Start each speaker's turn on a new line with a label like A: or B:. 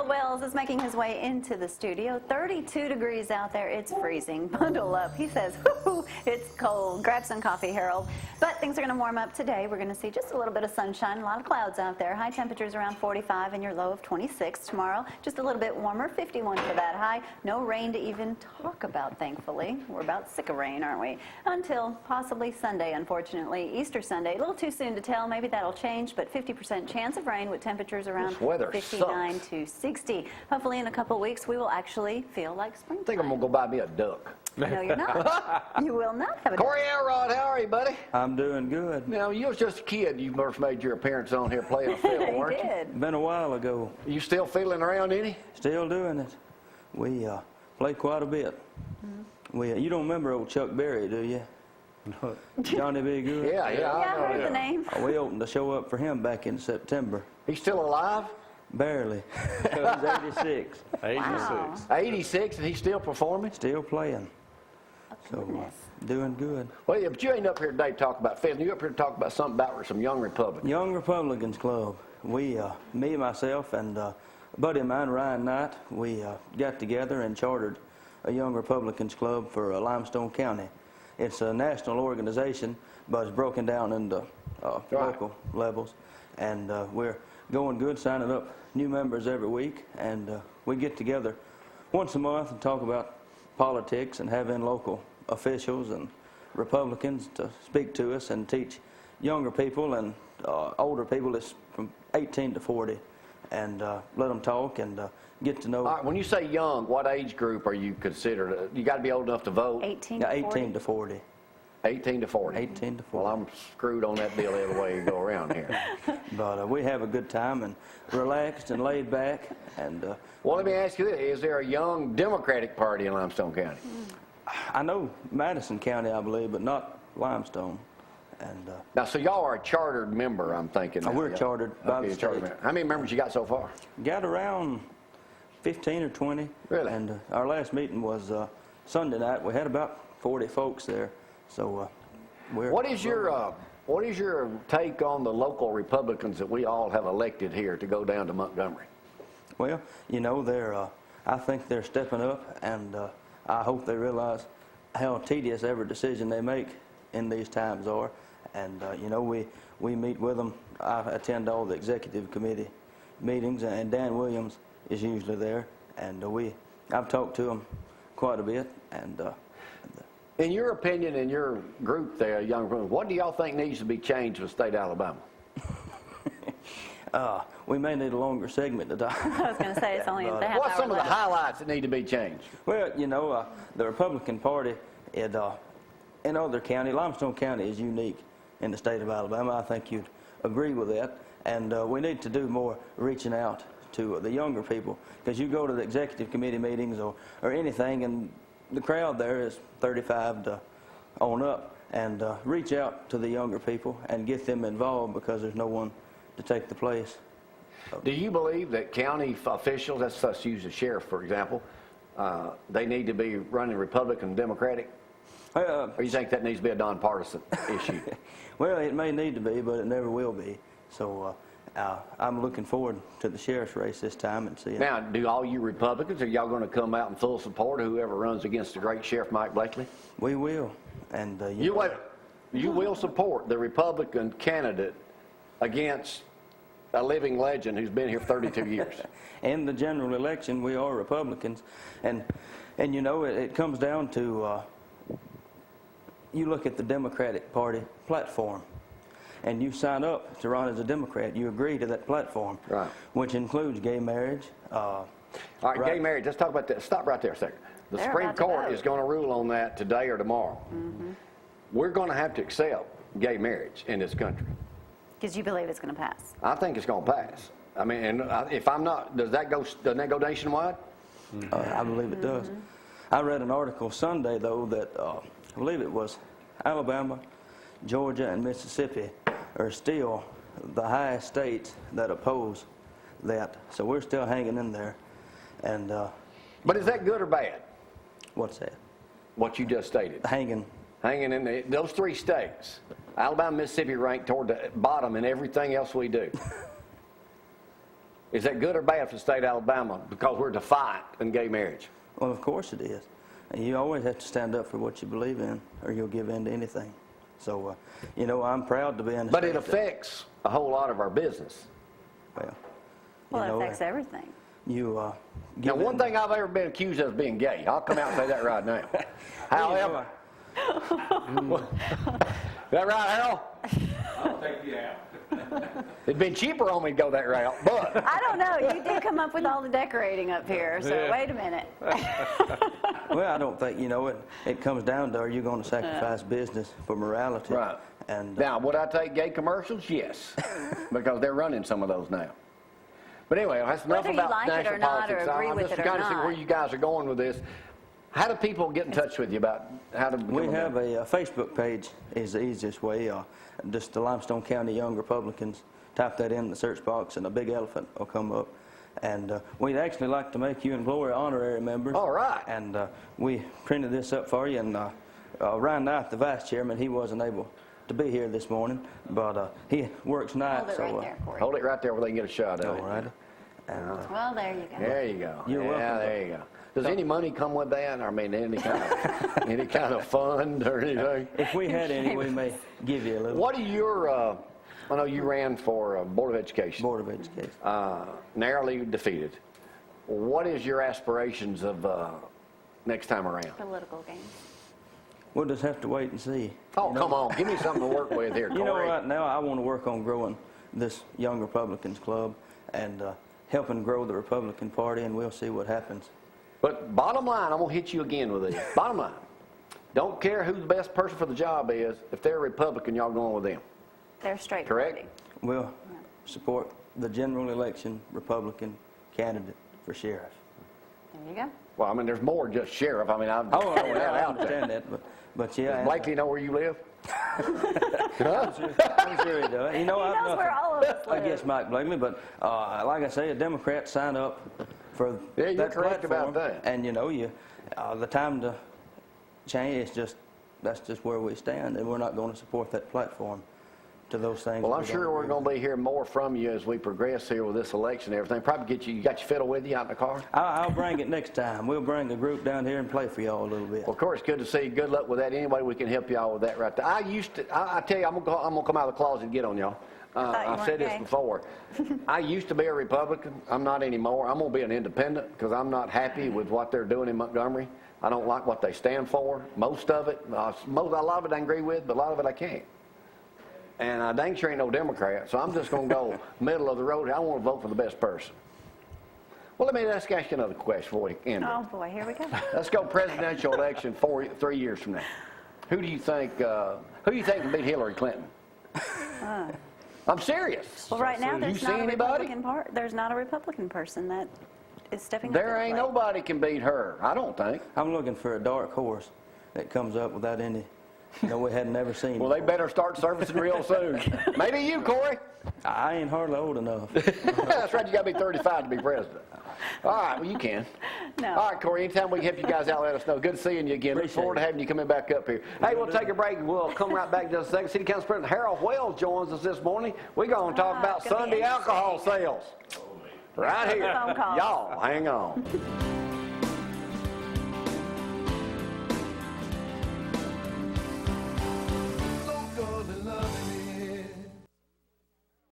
A: Harold Wells is making his way into the studio. 32 degrees out there. It's freezing. Bundle up. He says, whoo, it's cold. Grab some coffee, Harold. But things are going to warm up today. We're going to see just a little bit of sunshine, a lot of clouds out there. High temperatures around 45 and your low of 26 tomorrow. Just a little bit warmer, 51 for that high. No rain to even talk about, thankfully. We're about sick of rain, aren't we? Until possibly Sunday, unfortunately. Easter Sunday, a little too soon to tell. Maybe that'll change, but 50% chance of rain with temperatures around 59 to 60. Hopefully in a couple weeks we will actually feel like spring.
B: I think I'm going to go buy me a duck.
A: No, you're not. You will not have a duck.
B: Cory Elrod, how are you, buddy?
C: I'm doing good.
B: Now, you was just a kid. You first made your appearance on here playing a fiddle, weren't you?
A: did.
C: Been a while ago.
B: You still feeling around any?
C: Still doing it. We play quite a bit. You don't remember old Chuck Berry, do you? Johnny B. Good?
B: Yeah,
A: I heard the name.
C: We opened a show up for him back in September.
B: He's still alive?
C: Barely. He's 86.
D: 86.
A: Wow.
B: 86, and he's still performing?
C: Still playing. So, doing good.
B: Well, yeah, but you ain't up here today to talk about fiddling. You're up here to talk about something about some Young Republicans.
C: Young Republicans Club. We, me, myself, and a buddy of mine, Ryan Knight, we got together and chartered a Young Republicans Club for Limestone County. It's a national organization, but it's broken down into local levels. And we're going good, signing up new members every week. And we get together once a month and talk about politics and have in local officials and Republicans to speak to us and teach younger people and older people that's from 18 to 40 and let them talk and get to know.
B: All right, when you say young, what age group are you considered? You got to be old enough to vote?
A: 18 to 40.
C: 18 to 40.
B: 18 to 40.
C: 18 to 40.
B: Well, I'm screwed on that deal every way you go around here.
C: But we have a good time and relaxed and laid back. And
B: well, let me ask you this. Is there a young Democratic Party in Limestone County?
C: I know Madison County, I believe, but not Limestone. And
B: Now, so y'all are a chartered member, I'm thinking. Now.
C: we're chartered by the
B: you're
C: state.
B: chartered member. How many members you got so far?
C: Got around 15 or 20.
B: Really?
C: And our last meeting was Sunday night. We had about 40 folks there. So we're...
B: What is your take on the local Republicans that we all have elected here to go down to Montgomery?
C: Well, you know, I think they're stepping up, and I hope they realize how tedious every decision they make in these times are. And, you know, we meet with them. I attend all the executive committee meetings, and Dan Williams is usually there. And I've talked to them quite a bit. And
B: in your opinion, in your group there, Young Republicans, what do y'all think needs to be changed with the state of Alabama?
C: we may need a longer segment today.
A: I was going to say it's only a half
B: What's
A: hour
B: some of the
A: left.
B: highlights that need to be changed?
C: Well, you know, the Republican Party in other counties, Limestone County is unique in the state of Alabama. I think you'd agree with that. And we need to do more reaching out to the younger people, because you go to the executive committee meetings or anything, and the crowd there is 35 to on up. And reach out to the younger people and get them involved, because there's no one to take the place.
B: Do you believe that county officials, let's use the sheriff, for example, they need to be running Republican and Democratic? Or you think that needs to be a nonpartisan issue?
C: Well, it may need to be, but it never will be. So I'm looking forward to the sheriff's race this time and see.
B: Now, do all you Republicans, are y'all going to come out in full support of whoever runs against the great Sheriff Mike Blakely?
C: We will. And
B: you will support the Republican candidate against a living legend who's been here 32 years.
C: In the general election, we are Republicans, and you know, it comes down to you look at the Democratic Party platform, and you sign up to run as a Democrat. You agree to that platform,
B: right,
C: which includes gay marriage.
B: All right, gay marriage. Let's talk about that. Stop right there a second. The Supreme Court is going to rule on that today or tomorrow. Mm-hmm. We're going to have to accept gay marriage in this country.
A: Because you believe it's going to pass.
B: I think it's going to pass. I mean, and if I'm not, doesn't that go nationwide?
C: I believe it does. I read an article Sunday, though, that I believe it was Alabama, Georgia, and Mississippi are still the highest states that oppose that. So we're still hanging in there. And
B: but is that good or bad?
C: What's that?
B: What you just stated.
C: Hanging
B: in those three states. Alabama, Mississippi rank toward the bottom in everything else we do. Is that good or bad for the state of Alabama because we're defiant in gay marriage?
C: Well, of course it is. And you always have to stand up for what you believe in, or you'll give in to anything. So, you know, I'm proud to be in the
B: But
C: state
B: it affects a whole lot of our business.
C: Well,
A: It affects everything.
C: You
B: Now, one thing I've ever been accused of is being gay. I'll come out and say that right now. However, is that right, Harold?
D: I'll take you out.
B: It'd been cheaper on me to go that route, but
A: I don't know. You did come up with all the decorating up here, so wait a minute.
C: well, I don't think, you know, it comes down to, are you going to sacrifice business for morality?
B: right.
C: And
B: Now, would I take gay commercials? Yes, because they're running some of those now. But anyway, that's enough
A: Whether you
B: about
A: like it or
B: national
A: not, or
B: politics.
A: agree
B: I'm
A: with
B: just
A: it or
B: trying to see
A: not.
B: where you guys are going with this. How do people get in touch with you about how to become
C: we
B: a
C: have
B: member?
C: a Facebook page is the easiest way. Just the Limestone County Young Republicans. Type that in the search box, and a big elephant will come up. And we'd actually like to make you and Gloria honorary members.
B: All right.
C: And we printed this up for you. And Ryan Knight, the vice chairman, he wasn't able to be here this morning, but he works nights.
A: Hold it right there, Cory.
B: Hold it right there where they can get a shot of
C: All
B: it.
C: right.
A: Well, there you go.
B: There you go.
C: You're welcome.
B: Yeah, there you go. Does any money come with that? I mean, any kind of fund or anything?
C: If we had any, we may give you a little.
B: What are your, I know you ran for Board of Education.
C: Board of Education.
B: Narrowly defeated. What is your aspirations of next time around?
A: Political games.
C: We'll just have to wait and see.
B: Oh,
C: You know?
B: come on. Give me something to work with here, Cory.
C: You know, right now I want to work on growing this Young Republicans Club and helping grow the Republican Party, and we'll see what happens.
B: But bottom line, I'm going to hit you again with this. Bottom line, don't care who the best person for the job is. If they're a Republican, y'all going with them.
A: They're straight.
B: Correct?
A: party.
C: We'll support the general election Republican candidate for sheriff.
A: There you go.
B: Well, I mean, there's more than just sheriff. I mean, I'm
C: Oh,
B: throwing that
C: I
B: out there.
C: understand that, but yeah.
B: Does Blakely know where you live?
C: I'm sure he does. You know,
A: He knows where all of us live.
C: against Mike Blakely, but like I say, a Democrat signed up for
B: Yeah, you're
C: that
B: correct about
C: platform,
B: that.
C: and you know, the time to change is that's just where we stand, and we're not going to support that platform to those things.
B: Well,
C: that
B: I'm
C: we
B: sure
C: don't
B: we're
C: agree
B: going to be hearing more from you as we progress here with this election and everything. Probably you got your fiddle with you out in the car?
C: I'll bring it next time. We'll bring a group down here and play for y'all a little bit.
B: Well, of course, good to see you. Good luck with that. Any way we can help y'all with that right there. I tell you, I'm gonna come out of the closet and get on y'all.
A: thought you
B: I've
A: weren't
B: said this
A: gay.
B: before. I used to be a Republican. I'm not anymore. I'm going to be an independent because I'm not happy with what they're doing in Montgomery. I don't like what they stand for. Most of it, a lot of it I agree with, but a lot of it I can't. And I dang sure ain't no Democrat, so I'm just going to go middle of the road. I want to vote for the best person. Well, let me ask you another question before we end it.
A: Oh boy, here we go.
B: Let's go presidential election 3 years from now. Who do you think can beat Hillary Clinton? I'm serious.
A: Well, right now
B: You
A: there's
B: see
A: not a
B: anybody?
A: There's not a Republican person that is stepping up.
B: There
A: to the
B: ain't
A: plate.
B: nobody can beat her. I don't think.
C: I'm looking for a dark horse that comes up without any, we had never seen.
B: Well, they better start servicing real soon. Maybe you, Cory.
C: I ain't hardly old enough.
B: That's right. You got to be 35 to be president. All right. Well, you can.
A: No.
B: All right, Cory. Anytime we can help you guys out, let us know. Good seeing you again. Look
C: Appreciate
B: forward to
C: it.
B: having you coming back up here. Hey, we'll take a break and we'll come right back in just a second. City Council President Harold Wells joins us this morning. We're going to talk about
A: it's gonna be
B: Sunday alcohol sales. Right here.
A: Phone calls.
B: Y'all, hang on.